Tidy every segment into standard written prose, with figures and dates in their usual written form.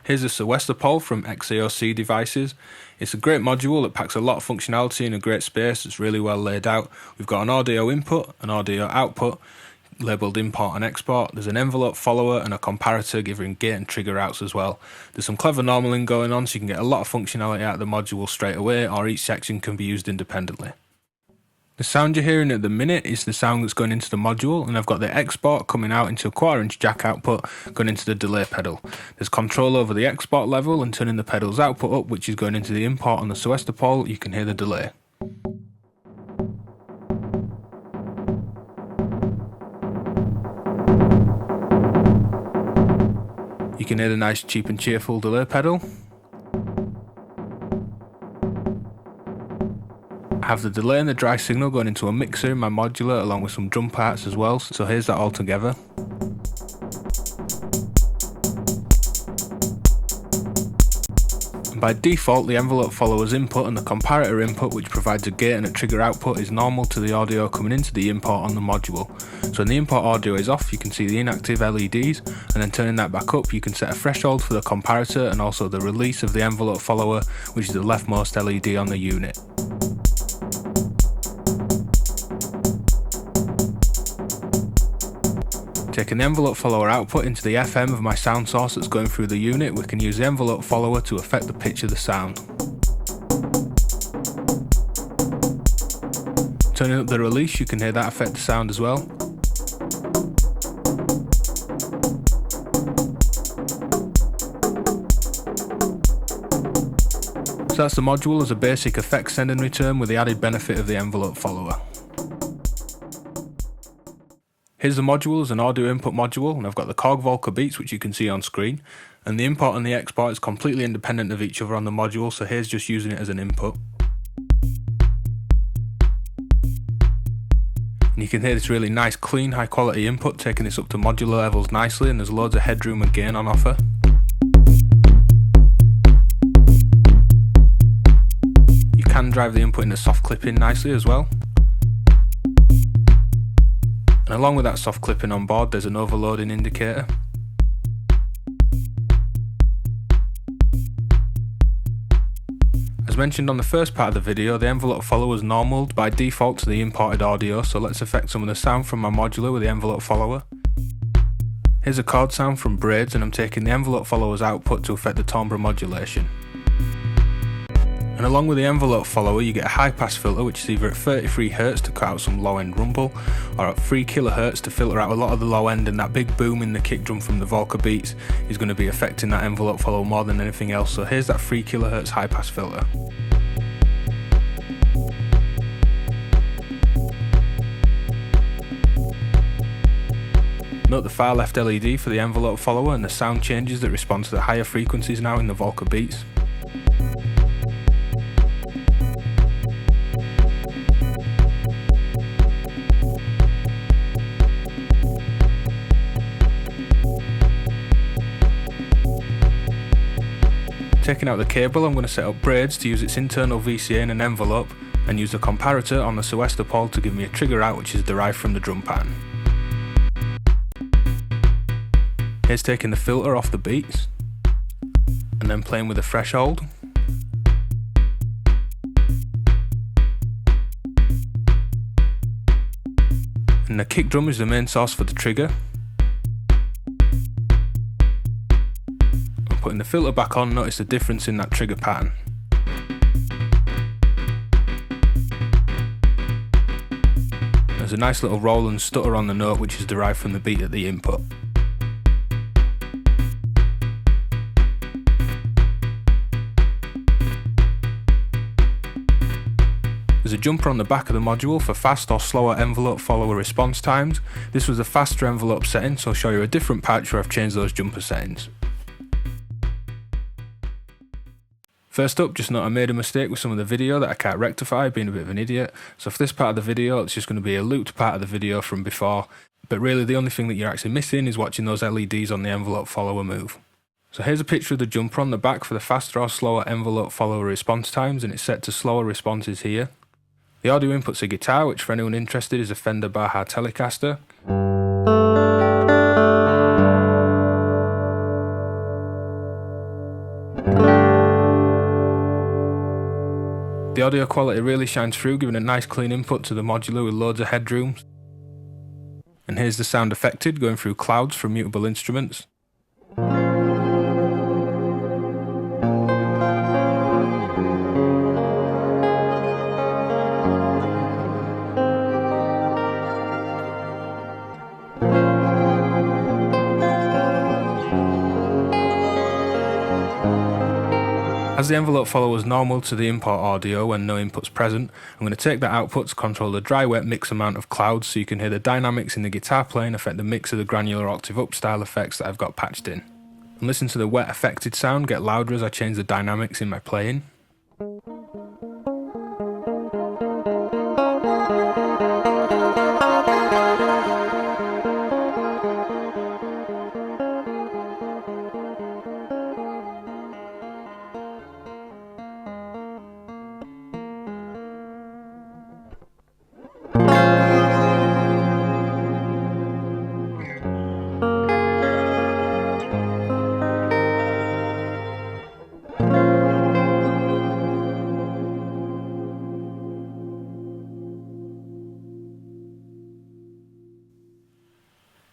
Here's a Sewastopol from XAOC Devices. It's a great module that packs a lot of functionality in a great space. It's really well laid out. We've got an audio input, an audio output, labelled import and export. There's an envelope follower and a comparator giving gate and trigger routes as well. There's some clever normaling going on, so you can get a lot of functionality out of the module straight away, or each section can be used independently. The sound you're hearing at the minute is the sound that's going into the module, and I've got the export coming out into a 1/4" jack output going into the delay pedal. There's control over the export level and turning the pedal's output up, which is going into the import on the Sewastopol. You can hear the delay. You can hear the nice cheap and cheerful delay pedal. I have the delay and the dry signal going into a mixer in my modular along with some drum parts as well, so here's that all together. And by default, the envelope follower's input and the comparator input, which provides a gate and a trigger output, is normal to the audio coming into the import on the module. So when the import audio is off, you can see the inactive LEDs, and then turning that back up, you can set a threshold for the comparator and also the release of the envelope follower, which is the leftmost LED on the unit. Taking the envelope follower output into the FM of my sound source that's going through the unit, we can use the envelope follower to affect the pitch of the sound. Turning up the release, you can hear that affect the sound as well. So that's the module as a basic effect send and return with the added benefit of the envelope follower. Here's the module as an audio input module, and I've got the Korg Volca beats, which you can see on screen, and the import and the export is completely independent of each other on the module, so here's just using it as an input. And you can hear this really nice, clean, high quality input, taking this up to modular levels nicely, and there's loads of headroom and gain on offer. You can drive the input into soft clipping nicely as well. And along with that soft clipping on board, there's an overloading indicator. As mentioned on the first part of the video, the envelope follower is normaled by default to the imported audio, so let's affect some of the sound from my modular with the envelope follower. Here's a chord sound from braids, and I'm taking the envelope follower's output to affect the timbre modulation. And along with the envelope follower, you get a high pass filter, which is either at 33 Hz to cut out some low end rumble, or at 3 kHz to filter out a lot of the low end, and that big boom in the kick drum from the Volca beats is going to be affecting that envelope follower more than anything else. So here's that 3 kHz high pass filter. Note the far left LED for the envelope follower and the sound changes that respond to the higher frequencies now in the Volca beats. Taking out the cable, I'm going to set up braids to use its internal VCA in an envelope, and use the comparator on the Sewastopol to give me a trigger out which is derived from the drum pattern. Here's taking the filter off the beats, and then playing with a threshold. And the kick drum is the main source for the trigger. Putting the filter back on, notice the difference in that trigger pattern. There's a nice little roll and stutter on the note which is derived from the beat at the input. There's a jumper on the back of the module for fast or slower envelope follower response times. This was a faster envelope setting, so I'll show you a different patch where I've changed those jumper settings. First up, just note I made a mistake with some of the video that I can't rectify, being a bit of an idiot. So for this part of the video, it's just going to be a looped part of the video from before. But really the only thing that you're actually missing is watching those LEDs on the envelope follower move. So here's a picture of the jumper on the back for the faster or slower envelope follower response times, and it's set to slower responses here. The audio input's a guitar, which for anyone interested is a Fender Baja Telecaster. audio quality really shines through, giving a nice clean input to the modular with loads of headrooms. And here's the sound affected going through clouds from mutable instruments. As the envelope follows normal to the import audio when no input's present, I'm going to take that output to control the dry-wet mix amount of clouds so you can hear the dynamics in the guitar playing affect the mix of the granular octave up style effects that I've got patched in. And listen to the wet affected sound get louder as I change the dynamics in my playing.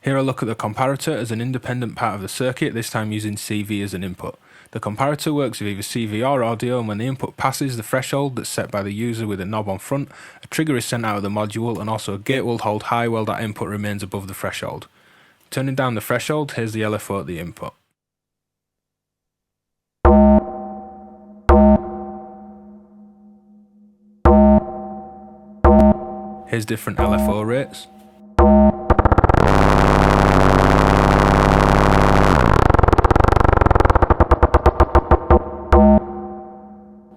Here I look at the comparator as an independent part of the circuit, this time using CV as an input. The comparator works with either CV or audio, and when the input passes the threshold that's set by the user with a knob on front, a trigger is sent out of the module and also a gate will hold high while that input remains above the threshold. Turning down the threshold, here's the LFO at the input. Here's different LFO rates.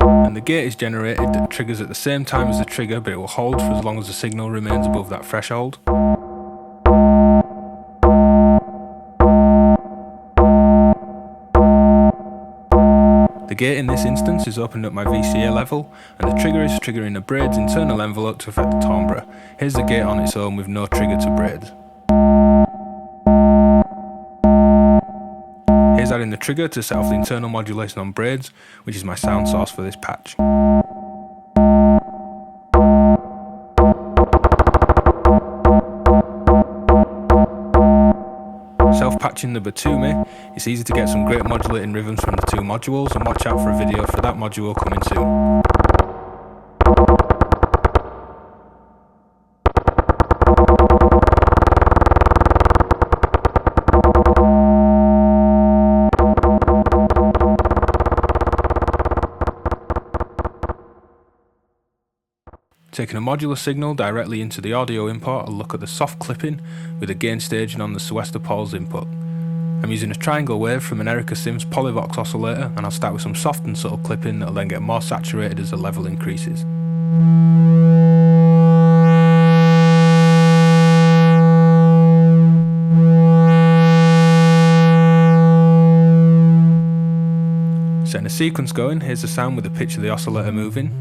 And the gate is generated that triggers at the same time as the trigger, but it will hold for as long as the signal remains above that threshold. The gate in this instance is opened at my VCA level, and the trigger is triggering the braid's internal envelope to affect the timbre. Here's the gate on its own with no trigger to braids. Here's adding the trigger to set off the internal modulation on braids, which is my sound source for this patch. Self-patching the Batumi, it's easy to get some great modulating rhythms from the two modules, and watch out for a video for that module coming soon. Taking a modular signal directly into the audio import, I'll look at the soft clipping with the gain staging on the Sewastopol's input. I'm using a triangle wave from an Erica Sims Polyvox oscillator, and I'll start with some soft and subtle clipping that'll then get more saturated as the level increases. Setting a sequence going, here's the sound with the pitch of the oscillator moving.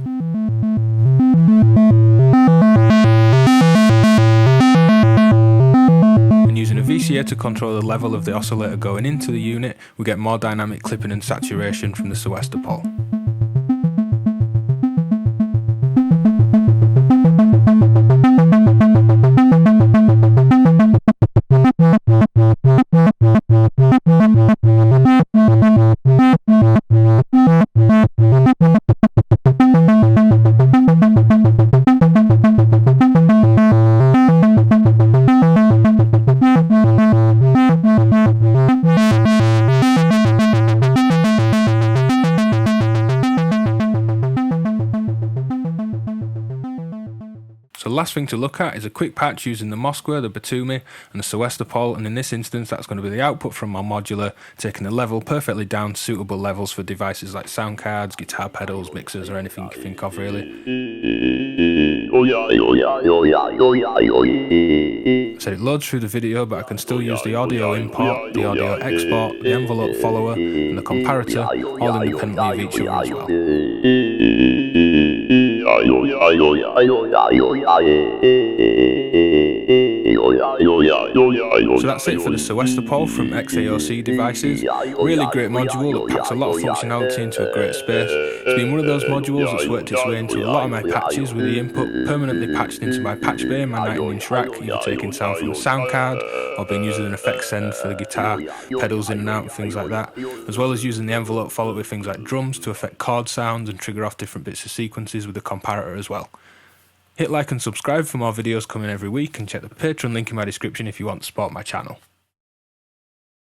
And using a VCA to control the level of the oscillator going into the unit, we get more dynamic clipping and saturation from the Sewastopol. So the last thing to look at is a quick patch using the Moskwa, the Batumi and the Sewastopol, and in this instance that's going to be the output from my modular, taking the level perfectly down to suitable levels for devices like sound cards, guitar pedals, mixers or anything you think of really. So it loads through the video, but I can still use the audio import, the audio export, the envelope follower and the comparator all independently of each other as well. So that's it for the Sewastopol from XAOC Devices. Really great module that packs a lot of functionality into a great space. It's been one of those modules that's worked its way into a lot of my patches with the input permanently patched into my patch bay in my 19-inch rack, either taking sound from a sound card or being used as an effects send for the guitar, pedals in and out and things like that, as well as using the envelope followed with things like drums to affect chord sounds and trigger off different bits of sequences with the comparator as well. Hit like and subscribe for more videos coming every week, and check the Patreon link in my description if you want to support my channel.